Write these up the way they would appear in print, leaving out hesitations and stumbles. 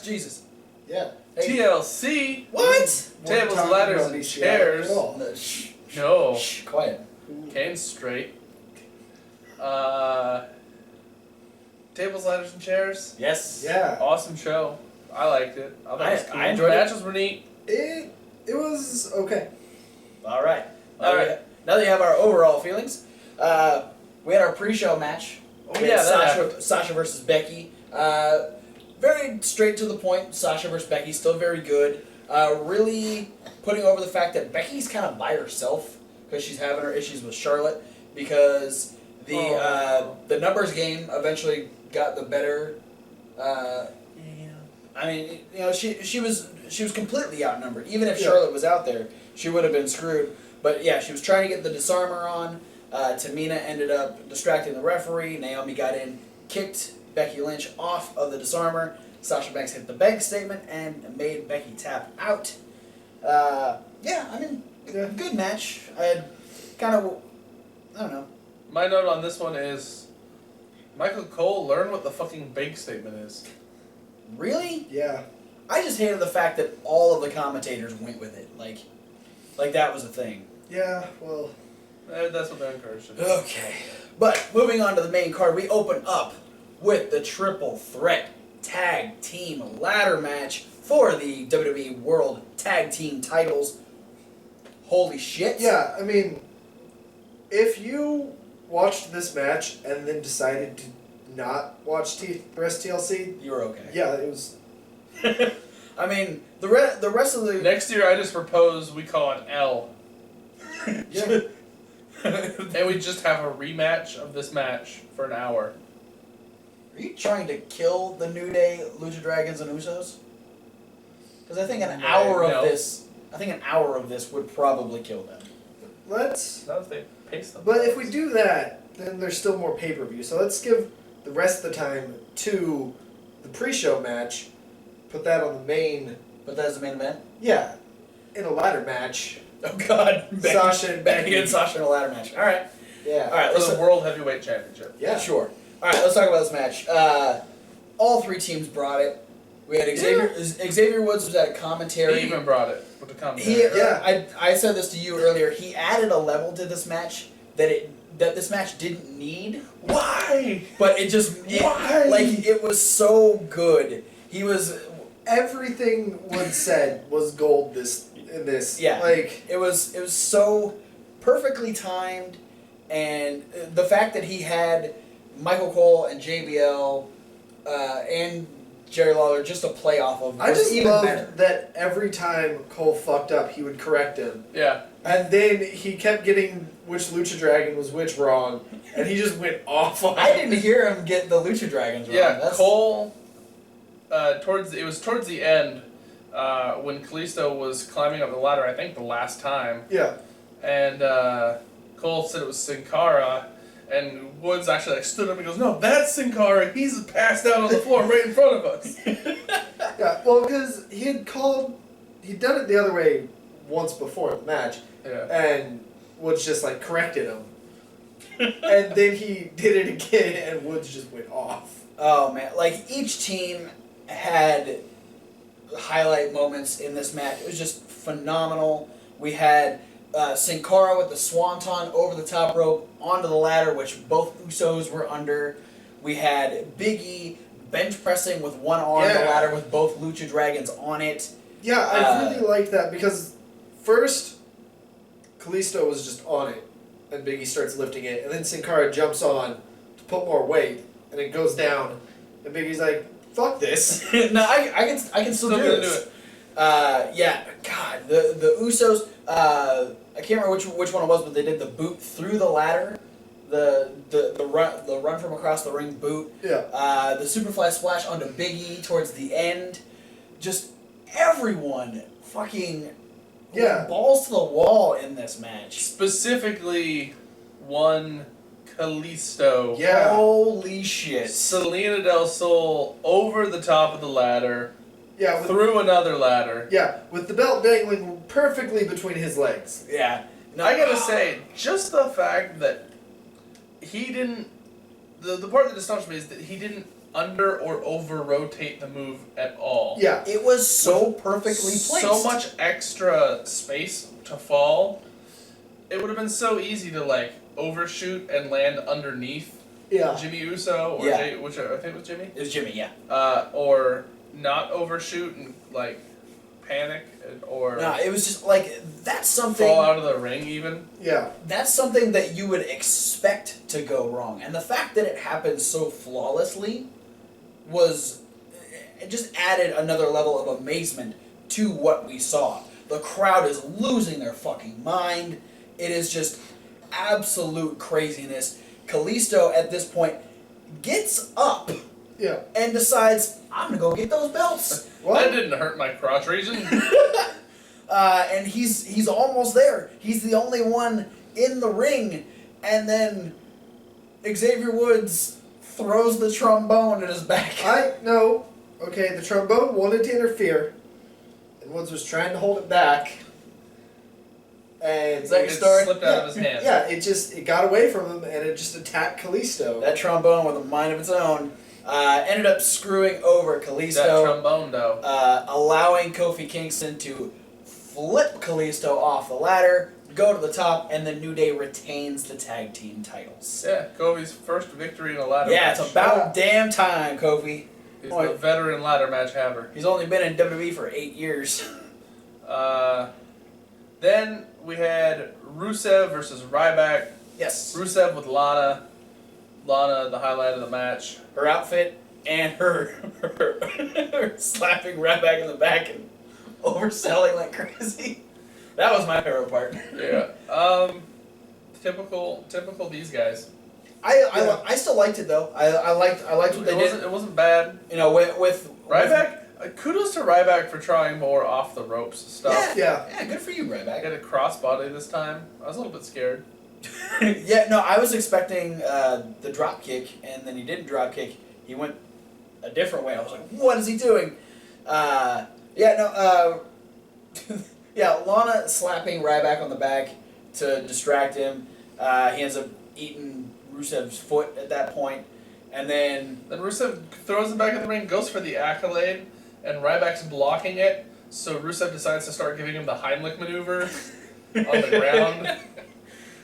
Jesus. Yeah. Hey. TLC. What? Tables, ladders, and chairs. No, shh. No. Shh. Quiet. Kane's straight. Tables, ladders, and chairs. Yes. Yeah. Awesome show. I liked it. I I enjoyed the it. matches were neat. It was okay. All right. All right. Now that you have our overall feelings, we had our pre-show match. Oh, We yeah, had Sasha versus Becky. Very straight to the point. Sasha versus Becky, still very good. Really putting over the fact that Becky's kind of by herself because she's having her issues with Charlotte because the numbers game eventually got the better. I mean, you know, she was completely outnumbered. Even if Charlotte was out there, she would have been screwed. But yeah, she was trying to get the disarmer on. Tamina ended up distracting the referee. Naomi got in, kicked Becky Lynch off of the disarmer. Sasha Banks hit the bank statement and made Becky tap out. Good match. I don't know. My note on this one is Michael Cole, learn what the fucking bank statement is. Really? Yeah. I just hated the fact that all of the commentators went with it. Like that was a thing. Yeah, well. That's what they're encouraging. Okay. But moving on to the main card, we open up with the triple threat tag team ladder match for the WWE World Tag Team titles. Holy shit. Yeah, I mean, if you watched this match and then decided to not watch the rest TLC, You were okay. yeah, it was. I mean, the rest of the... Next year, I just propose we call it L. Yeah. And we just have a rematch of this match for an hour. Are you trying to kill the New Day, Lucha Dragons, and Usos? Because I think an hour of this would probably kill them. Let's. Not if they pace them. But if we do that, then there's still more pay-per-view. So let's give the rest of the time to the pre-show match. Put that on the main. But that is the main event? Yeah, in a ladder match. Oh god. Sasha and Becky. and Sasha in a ladder match. Alright. Yeah. Alright, For let's... the World Heavyweight Championship. Yeah. Sure. Alright, let's talk about this match. All three teams brought it. We had Xavier Woods was at commentary. He even brought it with the commentary. I said this to you earlier. He added a level to this match that this match didn't need. Why? But it was so good. He was... Everything Woods said was gold in this. Yeah. Like, it was so perfectly timed, and the fact that he had Michael Cole and JBL and Jerry Lawler just to play off of was I just even loved better. that every time Cole fucked up, he would correct him. Yeah. And then he kept getting which Lucha Dragon was which wrong, and he just went off on I it. didn't hear him get the Lucha Dragons wrong. Yeah, Cole... towards the end, when Kalisto was climbing up the ladder, I think the last time. Yeah. And Cole said it was Sin Cara, and Woods actually stood up and goes, "No, that's Sin Cara. He's passed out on the floor right in front of us." Yeah, well, because he'd done it the other way once before the match, and Woods just corrected him. And then he did it again, and Woods just went off. Oh man, each team had highlight moments in this match. It was just phenomenal. We had Sin Cara with the swanton over the top rope onto the ladder, which both Usos were under. We had Big E bench pressing with one arm the ladder with both Lucha Dragons on it. Yeah, I really liked that because first Kalisto was just on it, and Big E starts lifting it, and then Sin Cara jumps on to put more weight, and it goes down, and Big E's like, "Fuck this." No, I can still do this. God, the Usos. I can't remember which one it was, but they did the boot through the ladder, the run from across the ring boot. Yeah. The Superfly splash onto Big E towards the end. Just everyone fucking balls to the wall in this match. Specifically, one Kalisto. Yeah. Holy shit. Selena Del Sol over the top of the ladder. Yeah. Through another ladder. Yeah, with the belt dangling perfectly between his legs. Yeah. No, I gotta say, just the fact that he didn't... The part that astonished me is that he didn't under or over rotate the move at all. Yeah. It was so perfectly placed. So much extra space to fall. It would have been so easy to like overshoot and land underneath Yeah. Jimmy Uso or Yeah. Jay, which I think was Jimmy. It was Jimmy, yeah. Or not overshoot and like panic or No, it was just like that's something. fall out of the ring even. Yeah. That's something that you would expect to go wrong, and the fact that it happened so flawlessly was it just added another level of amazement to what we saw. The crowd is losing their fucking mind. It is just absolute craziness. Kalisto at this point gets up Yeah. and decides, I'm gonna go get those belts. That didn't hurt my crotch region. And he's almost there. He's the only one in the ring, and then Xavier Woods throws the trombone at his back. No. Okay, the trombone wanted to interfere, and Woods was trying to hold it back. And Is that your It story? slipped out of his hand. Yeah, it got away from him, and it just attacked Kalisto. That trombone with a mind of its own ended up screwing over That Kalisto, trombone though. allowing Kofi Kingston to flip Kalisto off the ladder, go to the top, and the New Day retains the tag team titles. Yeah, Kofi's first victory in a ladder Yeah, match. it's about damn time, Kofi. He's the veteran ladder match haver. He's only been in WWE for 8 years. Then we had Rusev versus Ryback. Yes. Rusev with Lana. Lana, the highlight of the match. Her outfit and her slapping right back in the back and overselling like crazy. That was my favorite part. Yeah. Typical these guys. I still liked it though. I liked what they did. It wasn't bad. You know, with Ryback. Kudos to Ryback for trying more off the ropes stuff. Yeah, good for you, I Ryback. got a crossbody this time. I was a little bit scared. Yeah, no, I was expecting the drop kick, and then he didn't drop kick. He went a different way. I was like, what is he doing? Yeah, Lana slapping Ryback on the back to distract him. He ends up eating Rusev's foot at that point, and then Then Rusev throws him back in the ring, goes for the accolade, and Ryback's blocking it. So Rusev decides to start giving him the Heimlich maneuver on the ground.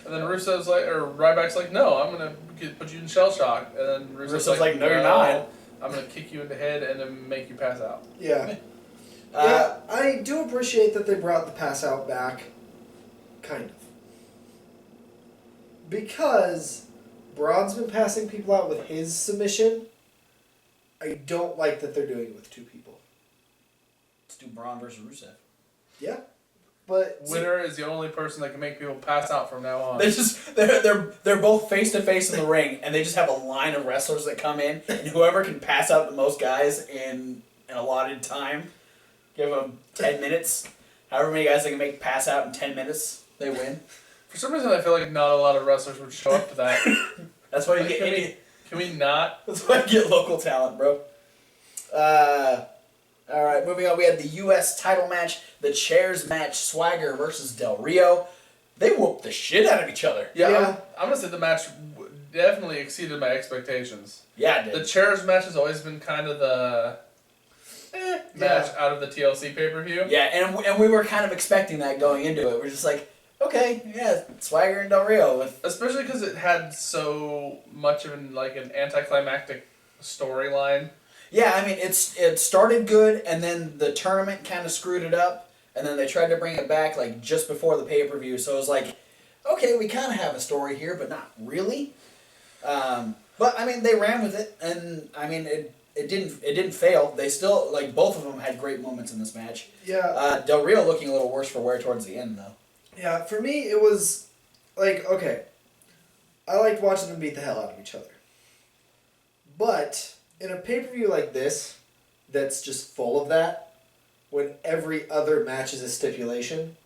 And then Ryback's like, no, I'm gonna put you in shell shock. And then Rusev's like, no, you're not. I'm gonna kick you in the head and then make you pass out. Yeah. Yeah, I do appreciate that they brought the pass out back. Kind of. Because Braun's been passing people out with his submission. I don't like that they're doing it with two people. let's do Braun versus Rusev. Yeah. But Winner is the only person that can make people pass out from now on. They're both face to face in the ring, and they just have a line of wrestlers that come in, and whoever can pass out the most guys in an allotted time, give them 10 minutes. However many guys they can make pass out in 10 minutes, they win. For some reason, I feel like not a lot of wrestlers would show up to that. That's why you Like, get idiot. Can we not? That's why you get local talent, bro. All right, moving on. We had the U.S. title match, the chairs match, Swagger versus Del Rio. They whooped the shit out of each other. Yeah. I'm gonna say the match definitely exceeded my expectations. Yeah, it did. The chairs match has always been kind of the match out of the TLC pay-per-view. Yeah, and we were kind of expecting that going into it. We're just like, okay, yeah, Swagger and Del Rio. Especially because it had so much of an anticlimactic storyline. Yeah, I mean, it started good, and then the tournament kind of screwed it up, and then they tried to bring it back like just before the pay-per-view. So it was like, okay, we kind of have a story here, but not really. But I mean, they ran with it, and I mean, it didn't fail. They still both of them had great moments in this match. yeah. Del Rio looking a little worse for wear towards the end, though. Yeah, for me, it was like, okay, I liked watching them beat the hell out of each other. But in a pay-per-view like this, that's just full of that, when every other match is a stipulation,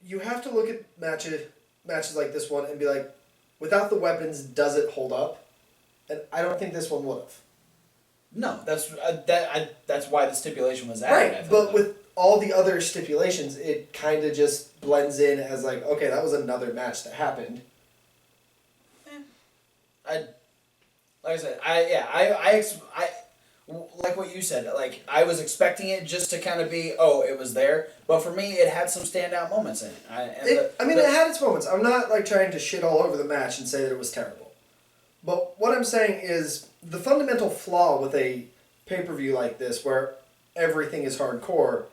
you have to look at matches like this one and be like, without the weapons, does it hold up? And I don't think this one would have. No, that's why the stipulation was added. I Right, think, but though. with all the other stipulations, it kind of just blends in as like, okay, that was another match that happened. Like I said, like what you said. Like I was expecting it just to kind of be, oh, it was there. But for me, it had some standout moments in it. It had its moments. I'm not like trying to shit all over the match and say that it was terrible. But what I'm saying is the fundamental flaw with a pay-per-view like this, where everything is hardcore,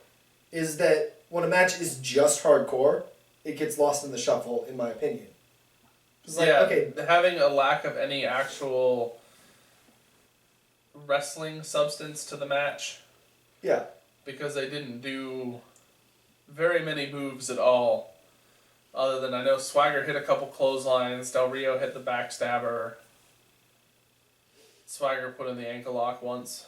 is that when a match is just hardcore, it gets lost in the shuffle, in my opinion. It's like, okay, having a lack of any actual wrestling substance to the match. Yeah. Because they didn't do very many moves at all. Other than I know Swagger hit a couple clotheslines, Del Rio hit the backstabber. Swagger put in the ankle lock once.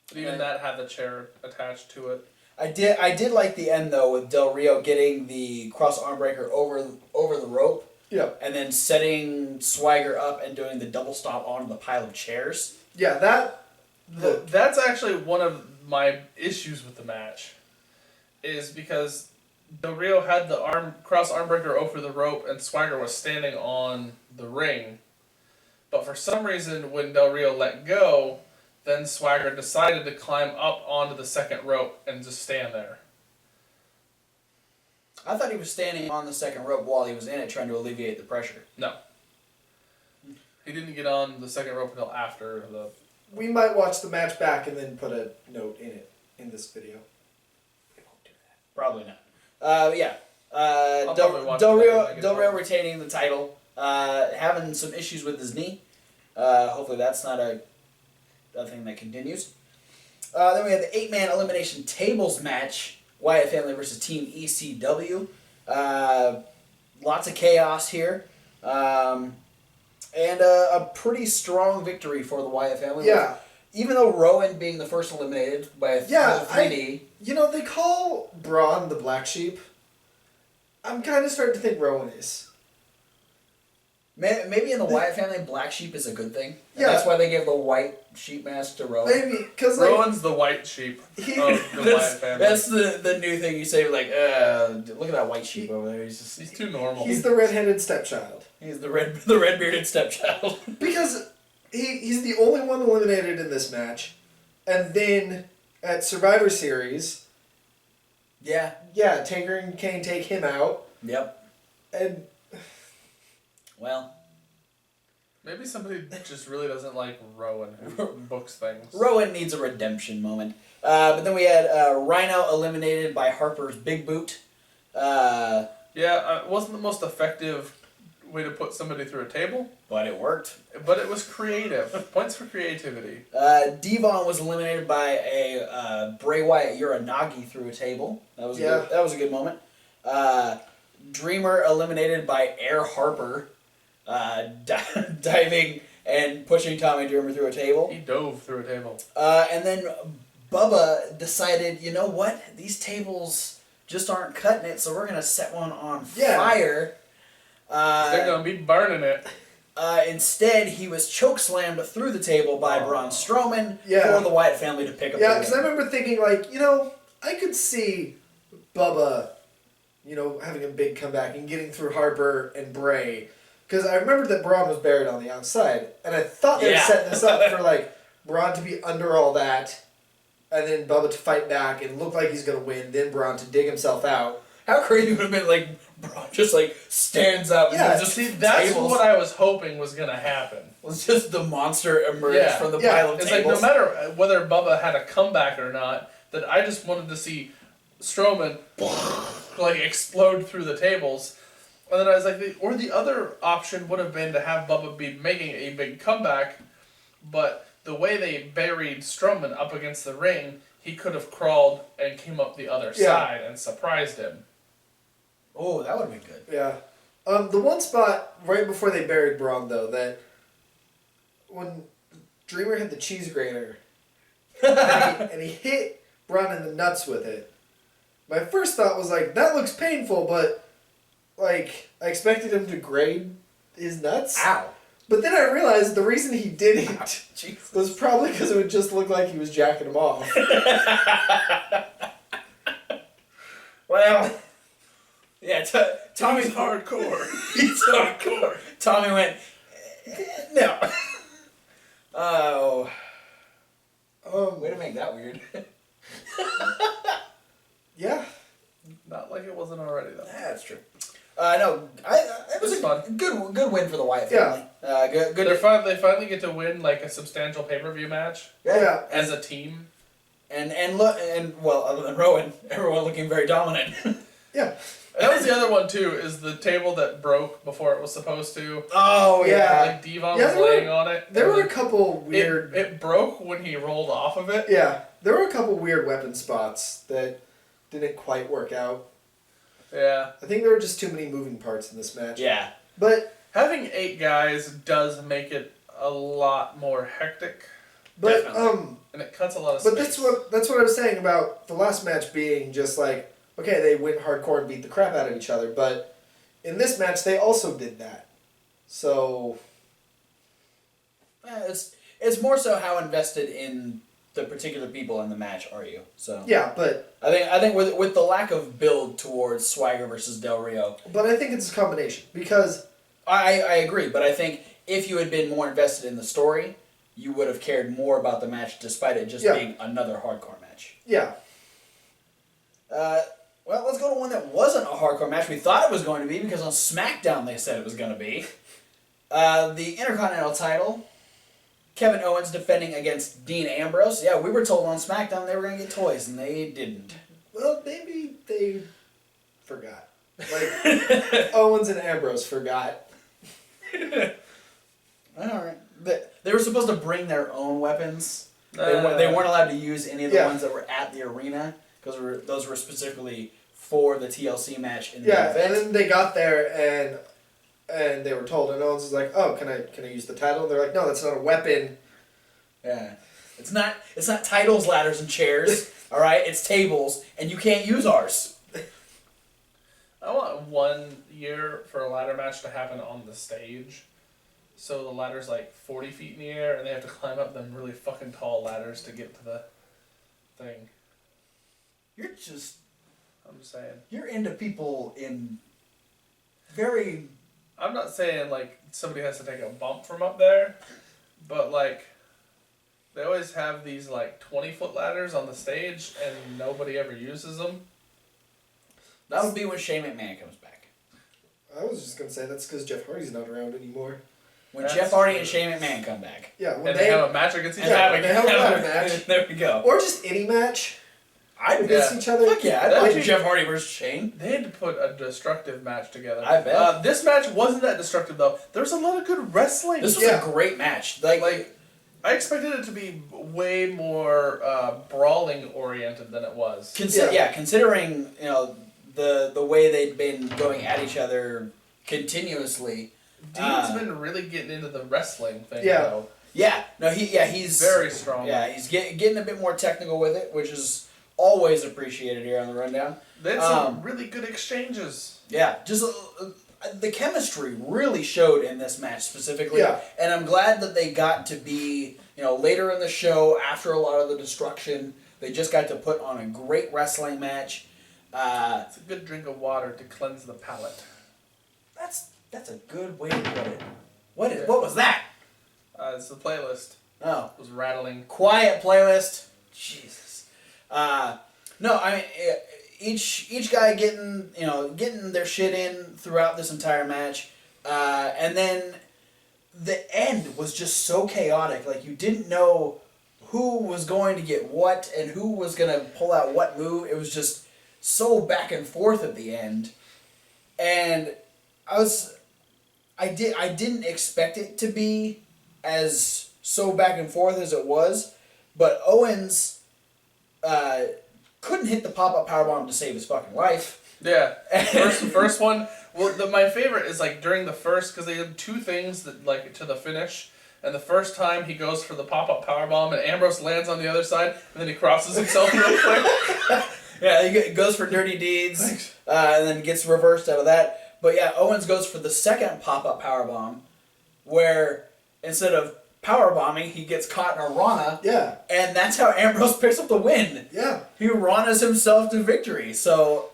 But even that had the chair attached to it. I did like the end though with Del Rio getting the cross arm breaker over the rope. Yeah. And then setting Swagger up and doing the double stomp onto the pile of chairs. Yeah, that's actually one of my issues with the match. Is because Del Rio had the cross arm breaker over the rope and Swagger was standing on the ring. But for some reason when Del Rio let go, then Swagger decided to climb up onto the second rope and just stand there. I thought he was standing on the second rope while he was in it, trying to alleviate the pressure. No. He didn't get on the second rope until after the... We might watch the match back and then put a note in it, in this video. We won't do that. Probably not. Yeah. Del Rio retaining the title. Having some issues with his knee. Hopefully that's not a thing that continues. Then we have the 8-man elimination tables match. Wyatt family versus Team ECW. Lots of chaos here. And a pretty strong victory for the Wyatt family. Yeah. Even though Rowan being the first eliminated by 3D. They call Braun the black sheep. I'm kind of starting to think Rowan is. Maybe in the Wyatt family, black sheep is a good thing. And Yeah. that's why they give the white sheep mask to Rowan. Maybe, because Rowan's the white sheep of the Wyatt family. That's the new thing you say, like, look at that white sheep over there. He's too normal. He's the redheaded stepchild. He's the red bearded stepchild. Because he's the only one eliminated in this match. And then at Survivor Series, yeah, Taker and Kane take him out. Yep. And well, maybe somebody just really doesn't like Rowan who books things. Rowan needs a redemption moment. But then we had Rhino eliminated by Harper's Big Boot. It wasn't the most effective way to put somebody through a table. But it worked. But it was creative. Points for creativity. Devon was eliminated by a Bray Wyatt Uranagi through a table. That was a good moment. Dreamer eliminated by Air Harper. Diving and pushing Tommy Dreamer through a table. He dove through a table. And then Bubba decided, you know what? These tables just aren't cutting it, so we're going to set one on fire. They're going to be burning it. Instead, he was chokeslammed through the table by Braun Strowman for the Wyatt family to pick up. Yeah, because I remember thinking, I could see Bubba, having a big comeback and getting through Harper and Bray. Because I remember that Braun was buried on the outside, and I thought they were setting this up for Braun to be under all that, and then Bubba to fight back and look like he's gonna win, then Braun to dig himself out. How crazy would have been Braun just stands up. Yeah, and just that's what I was hoping was gonna happen. Was just the monster emerge from the pile of it's tables. No matter whether Bubba had a comeback or not, that I just wanted to see Strowman explode through the tables. And then I was like, the other option would have been to have Bubba be making a big comeback, but the way they buried Strowman up against the ring, he could have crawled and came up the other side and surprised him. Oh, that would have been good. Yeah. The one spot right before they buried Braun, though, that when Dreamer had the cheese grater and he hit Braun in the nuts with it, my first thought was that looks painful, but I expected him to grade his nuts. Ow. But then I realized the reason he didn't was probably because it would just look like he was jacking him off. Well, yeah, Tommy's hardcore. He's hardcore. Tommy went, No. Oh. Way to Um, make that weird. yeah. Not like it wasn't already though. That's true. No, it was It's a fun. good win for the Wyatt family. Good. They finally get to win like a substantial pay-per-view match Yeah. as a team. And look, well, other than Rowan, everyone looking very dominant. Yeah. That was the other one too. Is the table that broke before it was supposed to? Oh yeah. Like Devon Yeah, was there were- laying on it. There and were a then couple weird. It broke when he rolled off of it. Yeah. There were a couple weird weapon spots that didn't quite work out. Yeah. I think there were just too many moving parts in this match. Yeah. But Having 8 guys does make it a lot more hectic, Definitely. and it cuts a lot of But space. that's what I was saying about the last match being just like, okay, they went hardcore and beat the crap out of each other, but in this match they also did that. So It's more so how invested in the particular people in the match are you? So yeah, but I think with the lack of build towards Swagger versus Del Rio, I think it's a combination because I agree. But I think if you had been more invested in the story, you would have cared more about the match, despite it just being another hardcore match. yeah, Well, let's go to one that wasn't a hardcore match. We thought it was going to be because on SmackDown they said it was going to be. The Intercontinental title, Kevin Owens defending against Dean Ambrose. Yeah, we were told on SmackDown they were going to get toys, and they didn't. well maybe they forgot. Like Owens and Ambrose forgot. Alright. They were supposed to bring their own weapons. They Uh, weren't allowed to use any of the Yeah. ones that were at the arena, because those were specifically for the TLC match in the Yeah, event. and then they got there and they were told, and Owens was like, "Oh, can I use the title?" And they're like, "No, that's not a weapon." Yeah. It's not titles, ladders, and chairs. Alright? It's tables, and you can't use ours. I want 1 year for a ladder match to happen on the stage. So the ladder's like 40 feet in the air, and they have to climb up them really fucking tall ladders to get to the thing. You're just I'm just saying. you're into people in very I'm not saying like somebody has to take a bump from up there, but like they always have these like 20-foot ladders on the stage, and nobody ever uses them. that would be when Shane McMahon comes back. I was just gonna say that's because Jeff Hardy's not around anymore. When That's Jeff Hardy true. and Shane McMahon come back. Yeah, when And they have a match against each And other. when they have a ladder match. There we go. or just any match I'd against each other. Fuck yeah, I'd That'd watch be- Jeff Hardy versus Shane. They had to put a destructive match together. I bet. This match wasn't that destructive though. There was a lot of good wrestling. This was Yeah. a great match. Like I expected it to be way more brawling oriented than it was. considering the way they'd been going at each other continuously. Dean's been really getting into the wrestling thing Yeah. though. He's Very strong. Yeah, he's getting a bit more technical with it, which is always appreciated here on the rundown. They had some really good exchanges. Yeah, just the chemistry really showed in this match specifically. Yeah. And I'm glad that they got to be, later in the show after a lot of the destruction, they just got to put on a great wrestling match. It's a good drink of water to cleanse the palate. That's a good way to put it. What was that? It's the playlist. Oh, It was rattling. quiet playlist. Jesus. No, I mean each guy getting their shit in throughout this entire match, and then the end was just so chaotic. Like you didn't know who was going to get what and who was gonna pull out what move. It was just so back and forth at the end, and I didn't expect it to be as so back and forth as it was, but Owens couldn't hit the pop-up powerbomb to save his fucking life. Yeah. First one. Well, my favorite is like during the first, because they did 2 things that like to the finish. And the first time he goes for the pop-up powerbomb, and Ambrose lands on the other side, and then he crosses himself real quick. Yeah, he goes for dirty deeds, and then gets reversed out of that. But yeah, Owens goes for the second pop-up powerbomb, where instead of powerbombing, he gets caught in a Rana, Yeah, and that's how Ambrose picks up the win. yeah. He Ranas himself to victory. So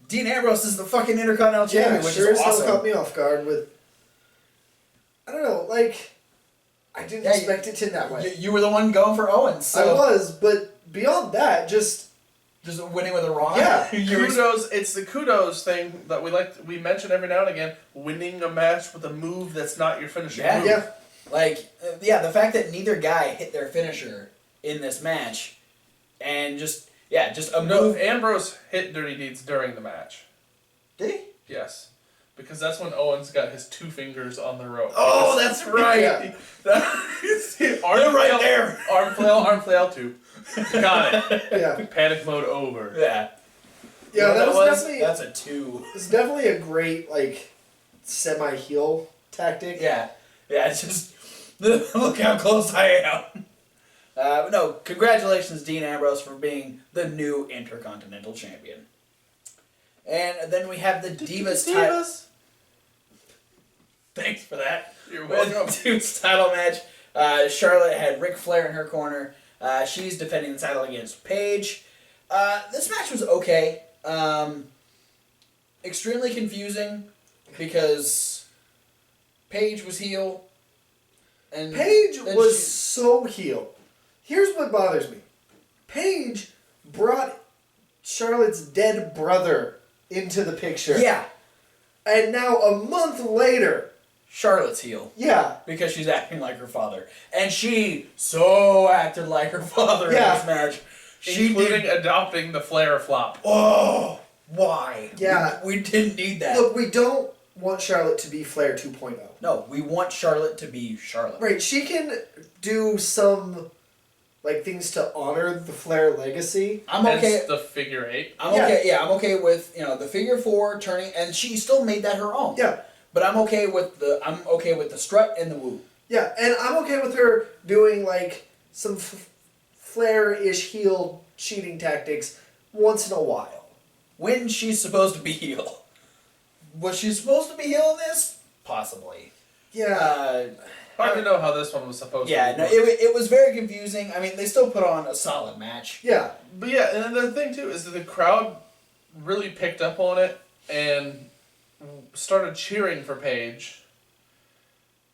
Dean Ambrose is the fucking Intercontinental Champion, Yeah, which sure is as hell awesome. caught me off guard with. I don't know, like, I didn't expect it to end that way. You were the one going for Owens. So. I was, but beyond that, just winning with a Raw. Yeah. Kudos. It's the kudos thing that we mention every now and again. Winning a match with a move that's not your finishing move. Yeah. Like, the fact that neither guy hit their finisher in this match, and just a No, move. Ambrose hit Dirty Deeds during the match. Did he? Yes. Because that's when Owens got his 2 fingers on the rope. Oh, that's right. Yeah. They're right there. Arm flail 2. Got it. Yeah. Panic mode over. Yeah. Yeah, that was definitely... That's a 2. It's definitely a great, like, semi-heel tactic. Yeah. Yeah, it's just... Look how close I am. No, congratulations, Dean Ambrose, for being the new Intercontinental Champion. And then we have the Divas title. Thanks for that. You're With welcome. Divas title match. Charlotte had Ric Flair in her corner. She's defending the title against Paige. This match was okay. Extremely confusing because Paige was heel. And Paige then was so heel. Here's what bothers me. Paige brought Charlotte's dead brother into the picture. Yeah. And now a month later... Charlotte's heel. Yeah. Because she's acting like her father. And she so acted like her father in this match. Including adopting the Flair flop. Oh, why? Yeah. We didn't need that. Look, we don't want Charlotte to be Flair 2.0. No, we want Charlotte to be Charlotte. Right, she can do some, like, things to honor the Flair legacy. I'm okay. Hence the figure 8. I'm okay. Yeah, I'm okay with the figure 4 turning, and she still made that her own. Yeah. But I'm okay with the strut and the woo. Yeah, and I'm okay with her doing, like, some Flair-ish heel cheating tactics once in a while. When she's supposed to be heel. Was she supposed to be heel in this? Possibly. Yeah. Hard to know how this one was supposed to be. No, it was very confusing. I mean, they still put on a solid match. Yeah. But yeah, and the thing too is that the crowd really picked up on it and started cheering for Paige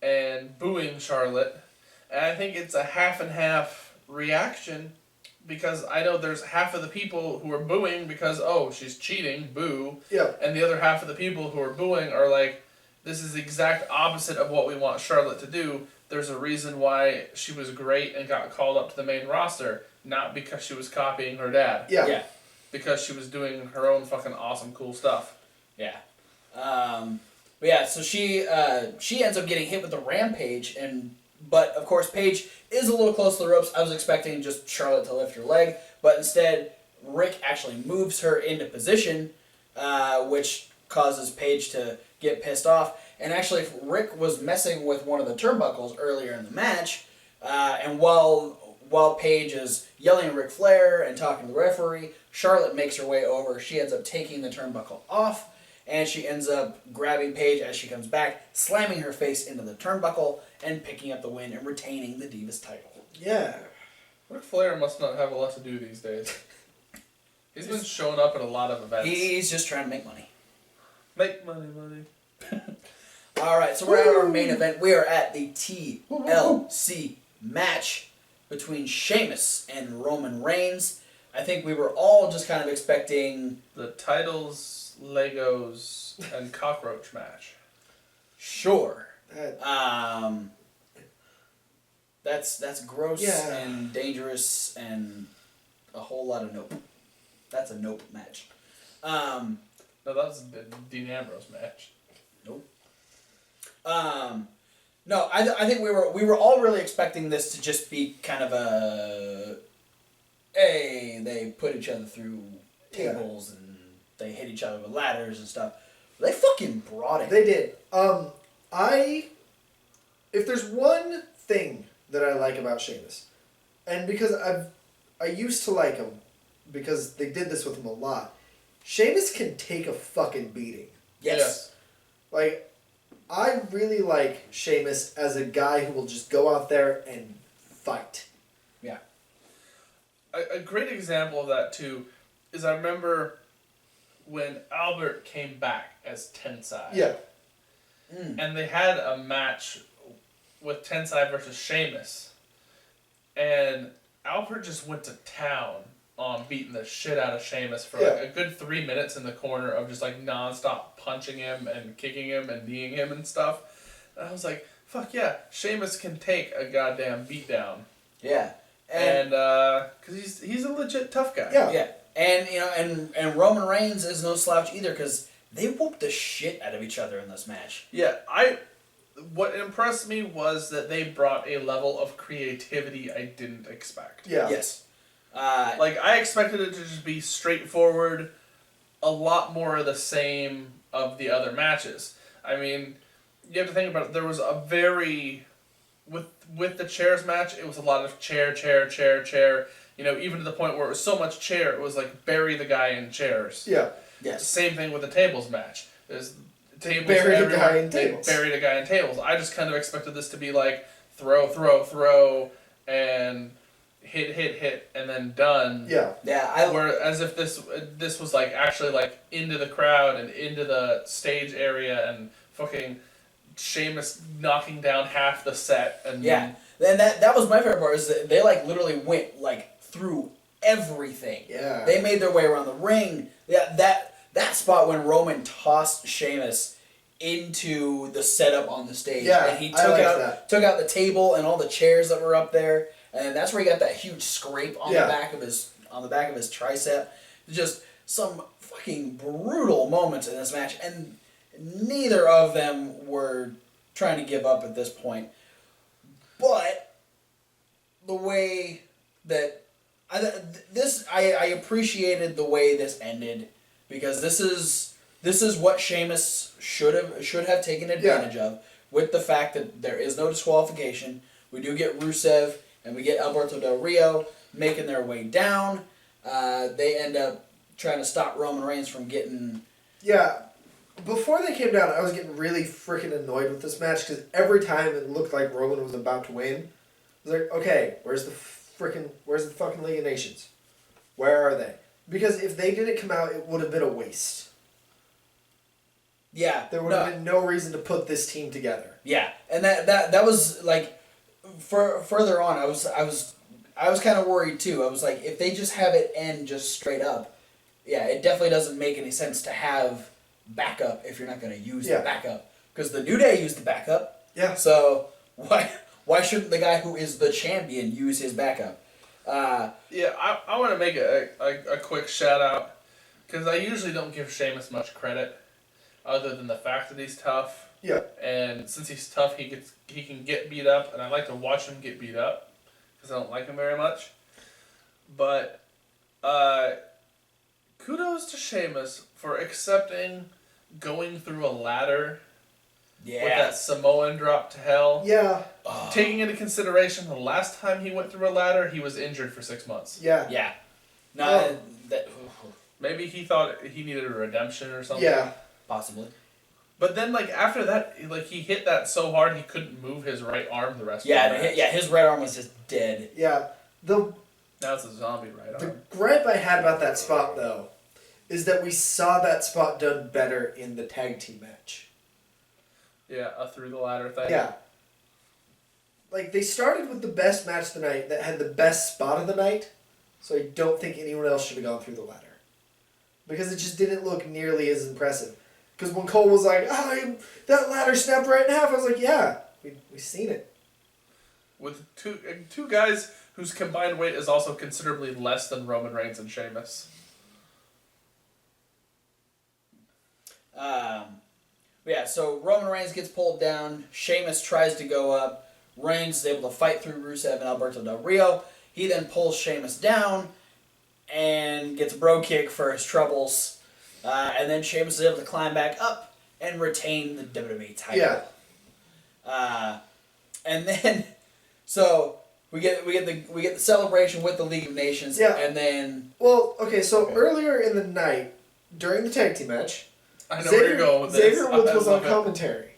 and booing Charlotte. And I think it's a half and half reaction because I know there's half of the people who are booing because, oh, she's cheating, boo. Yeah. And the other half of the people who are booing are like, this is the exact opposite of what we want Charlotte to do. There's a reason why she was great and got called up to the main roster, not because she was copying her dad. Yeah. Because she was doing her own fucking awesome, cool stuff. Yeah. But yeah, so she ends up getting hit with the Rampage, but of course Paige is a little close to the ropes. I was expecting just Charlotte to lift her leg, but instead Rick actually moves her into position, which causes Paige to get pissed off. And actually, Rick was messing with one of the turnbuckles earlier in the match, and while Paige is yelling at Ric Flair and talking to the referee, Charlotte makes her way over. She ends up taking the turnbuckle off, and she ends up grabbing Paige as she comes back, slamming her face into the turnbuckle, and picking up the win and retaining the Divas title. Yeah. Ric Flair must not have a lot to do these days. He's been showing up at a lot of events. He's just trying to make money. Make money. Alright, so we're at our main event. We are at the TLC match between Sheamus and Roman Reigns. I think we were all just kind of expecting... The titles, Legos, and cockroach match. Sure. That's gross and dangerous and a whole lot of nope. That's a nope match. No, that was the Dean Ambrose match. Nope. No, I think we were all really expecting this to just be kind of a, hey, they put each other through tables and they hit each other with ladders and stuff. They fucking brought it. They did. If there's one thing that I like about Sheamus, and because I used to like him because they did this with him a lot, Sheamus can take a fucking beating. Yes. Like, I really like Sheamus as a guy who will just go out there and fight. Yeah. A great example of that, too, is I remember when Albert came back as Tensai. Yeah. And they had a match with Tensai versus Sheamus, and Albert just went to town on beating the shit out of Sheamus for like a good 3 minutes in the corner of just like nonstop punching him and kicking him and kneeing him and stuff. And I was like, fuck yeah, Sheamus can take a goddamn beatdown. Yeah. And because he's a legit tough guy. Yeah. And you know, and Roman Reigns is no slouch either, because they whooped the shit out of each other in this match. Yeah, what impressed me was that they brought a level of creativity I didn't expect. Yeah. Yes. Like, I expected it to just be straightforward, a lot more of the same of the other matches. I mean, you have to think about it. There was a very... With the chairs match, it was a lot of chair. You know, even to the point where it was so much chair, it was like bury the guy in chairs. Yeah. Yes. Same thing with the tables match. There's tables Bury the everywhere. guy in They tables. buried a guy in tables. I just kind of expected this to be like throw, and hit, and then done. Yeah. Yeah. Where as if this was like actually like into the crowd and into the stage area and fucking Sheamus knocking down half the set and Yeah. And that was my favorite part, is that they like literally went like through everything. Yeah. They made their way around the ring. Yeah, that spot when Roman tossed Sheamus into the setup on the stage, Yeah, and he I liked that. took out the table and all the chairs that were up there, and that's where he got that huge scrape on the back of his tricep. Just some fucking brutal moments in this match, and neither of them were trying to give up at this point. But the way that I appreciated the way this ended, because this is what Sheamus should have taken advantage of, with the fact that there is no disqualification. We do get Rusev and we get Alberto Del Rio making their way down. They end up trying to stop Roman Reigns from getting... Yeah. Before they came down, I was getting really freaking annoyed with this match, because every time it looked like Roman was about to win, I was like, okay, where's the fucking League of Nations? Where are they? Because if they didn't come out, it would have been a waste. Yeah. There would have been no reason to put this team together. Yeah, and that was like, further on, I was kind of worried too. I was like, if they just have it end just straight up, yeah, it definitely doesn't make any sense to have backup if you're not going to use the backup, because the New Day used the backup. Yeah. So why shouldn't the guy who is the champion use his backup? Yeah, I want to make a quick shout out, because I usually don't give Sheamus much credit, other than the fact that he's tough. Yeah. And since he's tough, he can get beat up, and I like to watch him get beat up, because I don't like him very much. But kudos to Sheamus for accepting going through a ladder with that Samoan drop to hell. Yeah. Taking into consideration the last time he went through a ladder, he was injured for 6 months. Yeah. Yeah. No, Maybe he thought he needed a redemption or something. Yeah. possibly. But then, like, after that, like, he hit that so hard he couldn't move his right arm the rest of the match. Yeah, his right arm was just dead. Yeah. Now it's a zombie right The arm. gripe I had about that spot, though, is that we saw that spot done better in the tag team match. Yeah, a through the ladder thing. Yeah. Like, they started with the best match of the night that had the best spot of the night, so I don't think anyone else should have gone through the ladder. Because it just didn't look nearly as impressive. Because when Cole was like, that ladder snapped right in half, I was like, yeah, we've seen it. With two guys whose combined weight is also considerably less than Roman Reigns and Sheamus. Yeah, so Roman Reigns gets pulled down. Sheamus tries to go up. Reigns is able to fight through Rusev and Alberto Del Rio. He then pulls Sheamus down and gets a bro kick for his troubles. And then Sheamus is able to climb back up and retain the WWE title. Yeah. And then, so we get the celebration with the League of Nations. Yeah. And then. Well, okay, so earlier in the night, during the tag team match, I know where you're going with this. Xavier Woods I was on love it. commentary,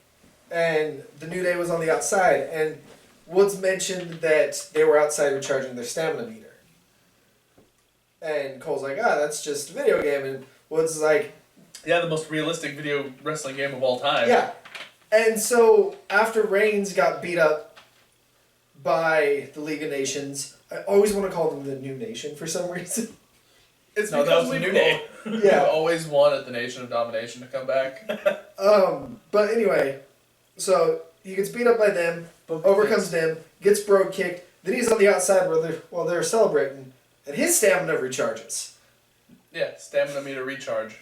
and the New Day was on the outside, and Woods mentioned that they were outside recharging their stamina meter. And Cole's like, that's just a video game, and Woods is like... Yeah, the most realistic video wrestling game of all time. Yeah. And so, after Reigns got beat up by the League of Nations. I always want to call them the New Nation for some reason. It's No, that because was the we've New Day. we've always wanted the Nation of Domination to come back. But anyway, so he gets beat up by them, overcomes them, gets bro kicked. Then he's on the outside while they're celebrating, and his stamina recharges. Yeah, stamina meter recharge.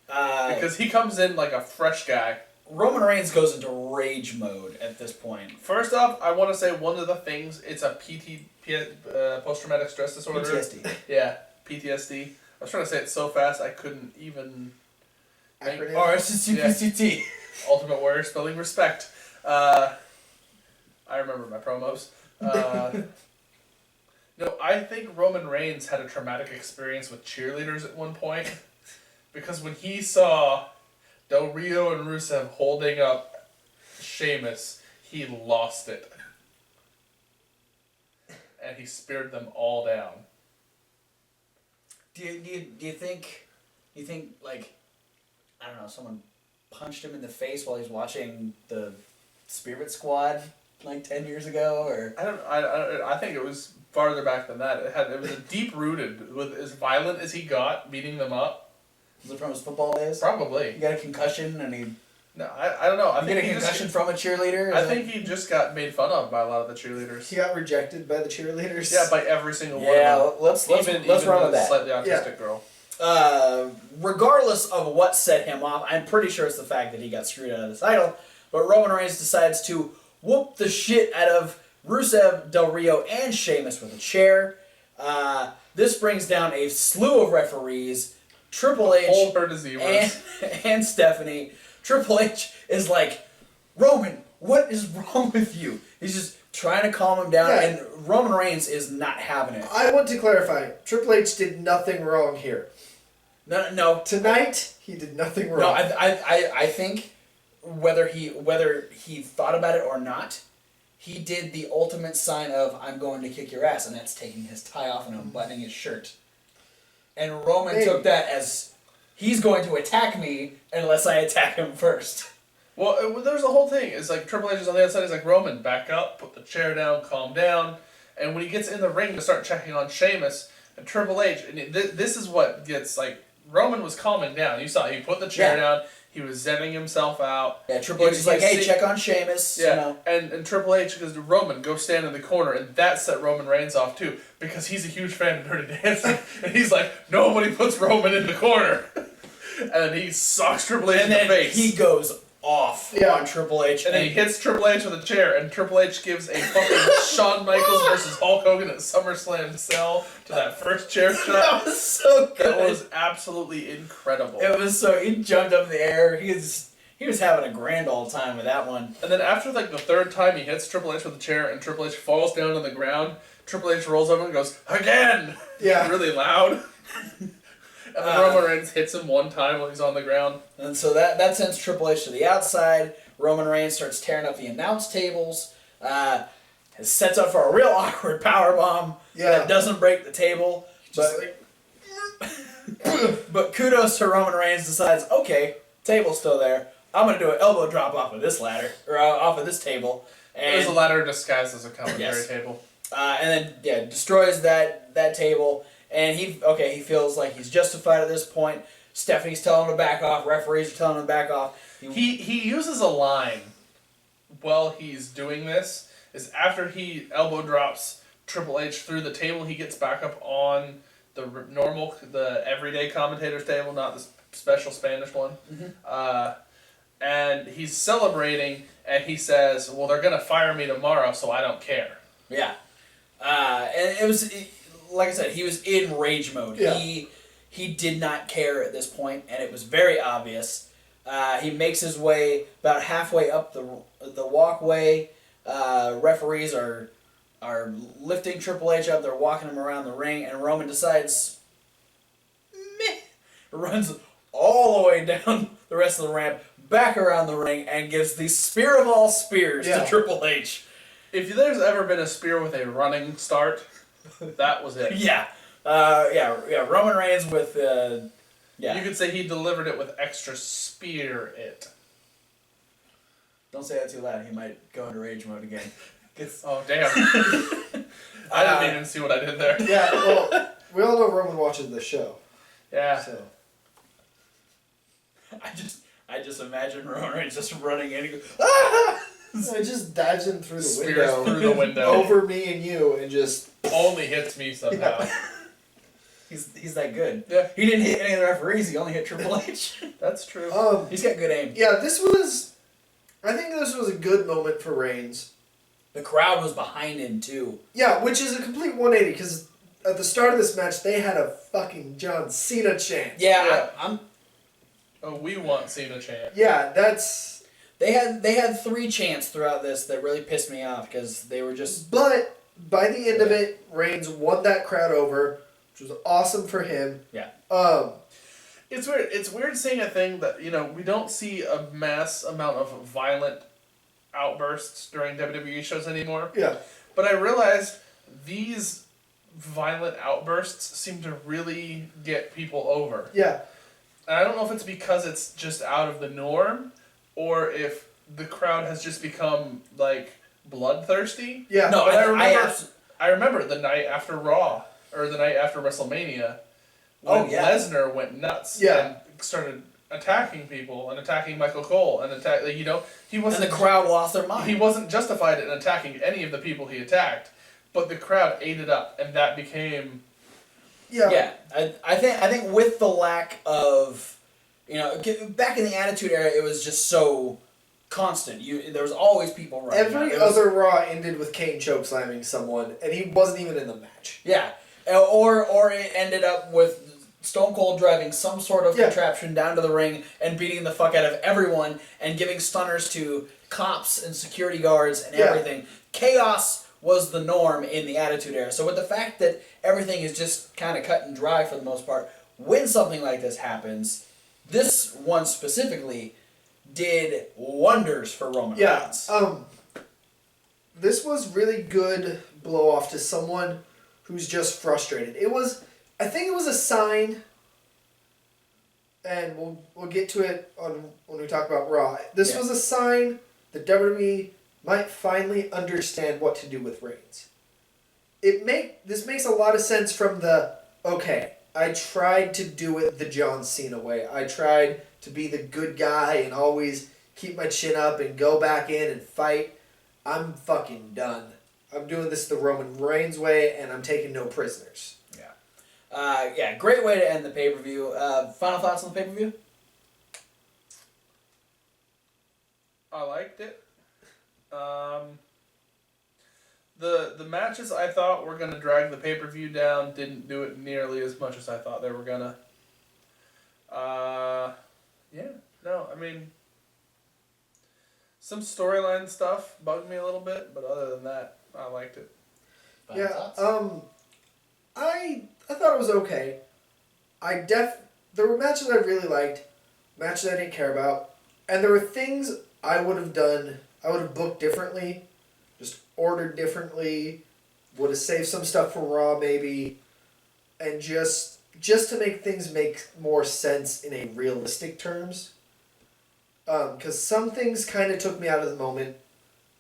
Because Because he comes in like a fresh guy. Roman Reigns goes into rage mode at this point. First off, I want to say one of the things, it's a post-traumatic stress disorder. PTSD. Yeah, PTSD. I was trying to say it so fast I couldn't even... Acronym. Or it's just UPCT. Ultimate Warrior spelling respect. I remember my promos. No, I think Roman Reigns had a traumatic experience with cheerleaders at one point. Because when he saw Del Rio and Rusev holding up Sheamus, he lost it. And he speared them all down. Do you think like, I don't know, someone punched him in the face while he's watching the Spirit Squad like 10 years ago, or I think it was farther back than that. It was a deep rooted with as violent as he got beating them up. was it from his football days? Probably. He got a concussion and he No, I don't know. I get think a he concussion just, from a cheerleader. I think he just got made fun of by a lot of the cheerleaders. He got rejected by the cheerleaders. Yeah, by every single one Yeah, of them. let's run even with the that. slightly autistic girl. Regardless of what set him off, I'm pretty sure it's the fact that he got screwed out of the title. But Roman Reigns decides to whoop the shit out of Rusev, Del Rio, and Sheamus with a chair. This brings down a slew of referees. Triple H Hold her to zebras. and Stephanie. Triple H is like, Roman, what is wrong with you? He's just trying to calm him down, Yeah. and Roman Reigns is not having it. I want to clarify. Triple H did nothing wrong here. No. Tonight, he did nothing No, wrong. I think whether he thought about it or not, he did the ultimate sign of I'm going to kick your ass, and that's taking his tie off and unbuttoning his shirt. And Roman Maybe. took that as he's going to attack me unless I attack him first. Well, there's the whole thing. It's like Triple H is on the outside. He's like, Roman, back up, put the chair down, calm down. And when he gets in the ring to start checking on Sheamus, and Triple H, and this is what gets like Roman was calming down. You saw he put the chair down. He was zenning himself out. Yeah, Triple H is like, hey, check on Sheamus. Yeah, You know. and Triple H goes to Roman, go stand in the corner, and that set Roman Reigns off too, because he's a huge fan of Dirty Dancing, and he's like, nobody puts Roman in the corner, and he socks Triple H And in the then face. he goes off on Triple H. And then he hits Triple H with a chair, and Triple H gives a fucking Shawn Michaels versus Hulk Hogan at SummerSlam sell to that first chair shot. That was so good. That was absolutely incredible. It was so, he jumped up in the air. He was having a grand old time with that one. And then after like the third time he hits Triple H with a chair, and Triple H falls down on the ground, Triple H rolls over and goes, again! Yeah. Really loud. And then Roman Reigns hits him one time while he's on the ground. And so that sends Triple H to the outside. Roman Reigns starts tearing up the announce tables. Sets up for a real awkward powerbomb that doesn't break the table. Just But kudos to Roman Reigns decides, okay, table's still there. I'm going to do an elbow drop off of this ladder, or off of this table. And There's a ladder disguised as a commentary Yes. table. And then destroys that table, and he feels like he's justified at this point. Stephanie's telling him to back off. Referees are telling him to back off. He uses a line while he's doing this. Is after he elbow drops Triple H through the table, he gets back up on the everyday commentator's table, not the special Spanish one. Mm-hmm. And he's celebrating, and he says, "Well, they're gonna fire me tomorrow, so I don't care." Yeah, and it was like I said, he was in rage mode. Yeah. He did not care at this point, and it was very obvious. He makes his way about halfway up the walkway. Referees are lifting Triple H up. They're walking him around the ring, and Roman decides, meh, runs all the way down the rest of the ramp, back around the ring, and gives the spear of all spears to Triple H. If there's ever been a spear with a running start, that was it. Yeah. Roman Reigns with, You could say he delivered it with extra spear it. Don't say that too loud. He might go into rage mode again. Oh, damn. I didn't even see what I did there. Yeah, well, we all know Roman watches the show. Yeah. So. I just imagine Roman Reigns just running in and goes, ah! It just dives in through the Spears window. through the window. Over me and you and just... Only hits me somehow. Yeah. He's that good. Yeah. He didn't hit any of the referees, he only hit Triple H. That's true. He's got good aim. Yeah, I think this was a good moment for Reigns. The crowd was behind him, too. Yeah, which is a complete 180, because at the start of this match, they had a fucking John Cena chant. Yeah, I'm... Oh, we want Cena chant. Yeah, that's... They had 3 chants throughout this that really pissed me off, because they were just... But, by the end of it, Reigns won that crowd over, which was awesome for him. Yeah. It's weird. It's weird seeing a thing that, we don't see a mass amount of violent outbursts during WWE shows anymore. Yeah. But I realized these violent outbursts seem to really get people over. Yeah. And I don't know if it's because it's just out of the norm or if the crowd has just become, bloodthirsty. Yeah. No, But I I remember the night after Raw, or the night after WrestleMania, when Lesnar went nuts and started attacking people and attacking Michael Cole and he wasn't. And the crowd lost their mind. He wasn't justified in attacking any of the people he attacked, but the crowd ate it up, and that became. Yeah. Yeah, I think with the lack of, back in the Attitude Era, it was just so constant. There was always people running. Every other Raw ended with Kane chokeslamming someone, and he wasn't even in the match. Yeah, or it ended up with Stone Cold driving some sort of contraption down to the ring and beating the fuck out of everyone and giving stunners to cops and security guards and everything. Chaos was the norm in the Attitude Era. So with the fact that everything is just kind of cut and dry for the most part, when something like this happens, this one specifically did wonders for Roman Reigns. This was really good blow off to someone who's just frustrated. I think it was a sign, and we'll get to it when we talk about Raw. This was a sign that WWE might finally understand what to do with Reigns. This makes a lot of sense from I tried to do it the John Cena way. I tried to be the good guy and always keep my chin up and go back in and fight. I'm fucking done. I'm doing this the Roman Reigns way, and I'm taking no prisoners. Great way to end the pay-per-view. Final thoughts on the pay-per-view? I liked it. The matches I thought were gonna drag the pay-per-view down didn't do it nearly as much as I thought they were gonna. Some storyline stuff bugged me a little bit, but other than that, I liked it. Final thoughts? I thought it was okay. There were matches I really liked, matches I didn't care about, and there were things I would have done. I would have booked differently, just ordered differently, would have saved some stuff for Raw maybe, and just to make things make more sense in a realistic terms. Because some things kind of took me out of the moment,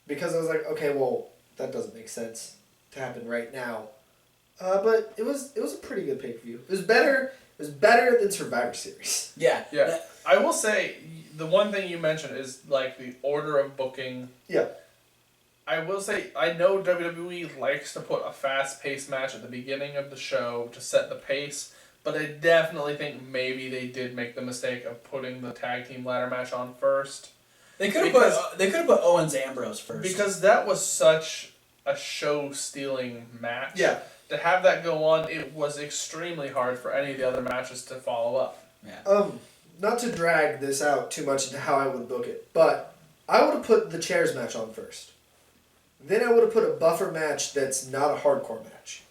because I was like, okay, well, that doesn't make sense to happen right now. But it was a pretty good pay-per-view. It was better than Survivor Series. Yeah. I will say the one thing you mentioned is the order of booking. Yeah. I will say I know WWE likes to put a fast-paced match at the beginning of the show to set the pace, but I definitely think maybe they did make the mistake of putting the tag team ladder match on first. They could have put Owens Ambrose first. Because that was such a show-stealing match. Yeah. To have that go on, it was extremely hard for any of the other matches to follow up. Yeah. Not to drag this out too much into how I would book it, but I would have put the chairs match on first. Then I would have put a buffer match that's not a hardcore match.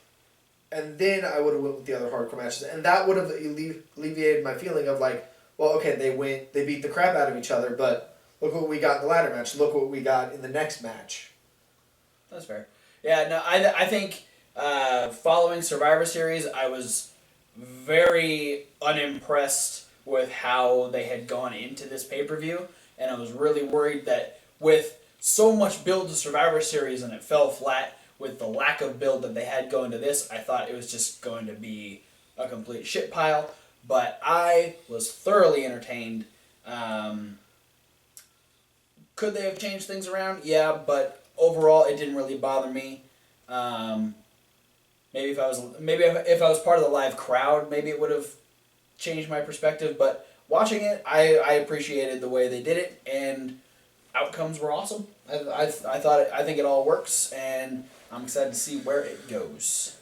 And then I would have went with the other hardcore matches. And that would have alleviated my feeling of they beat the crap out of each other, but look what we got in the ladder match. Look what we got in the next match. That's fair. Yeah, no, I think following Survivor Series, I was very unimpressed with how they had gone into this pay-per-view, and I was really worried that with so much build to Survivor Series and it fell flat with the lack of build that they had going to this. I thought it was just going to be a complete shit pile, but I was thoroughly entertained. Could they have changed things around? Yeah, but overall it didn't really bother me. Maybe if I was part of the live crowd, maybe it would have changed my perspective. But watching it, I appreciated the way they did it, and outcomes were awesome. I think it all works, and I'm excited to see where it goes.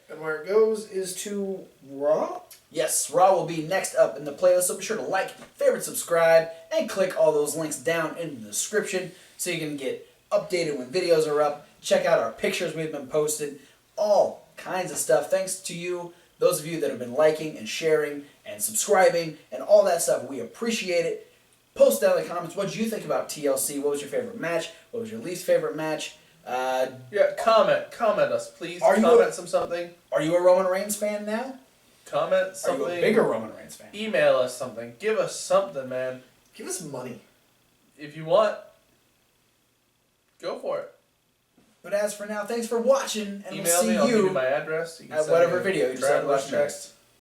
And where it goes is to Raw? Yes, Raw will be next up in the playlist, so be sure to like, favorite, subscribe, and click all those links down in the description so you can get updated when videos are up. Check out our pictures we've been posting, all kinds of stuff. Thanks to you, those of you that have been liking and sharing and subscribing and all that stuff. We appreciate it. Post down in the comments what you think about TLC. What was your favorite match? What was your least favorite match? Comment us, please. Something. Are you a Roman Reigns fan now? Comment something. Are you a bigger Roman Reigns fan? Email us something. Give us something, man. Give us money. If you want, go for it. But as for now, thanks for watching, and Email we'll see me. I'll give you you my address. You can at send whatever me video you decide to watch traveler's check. next.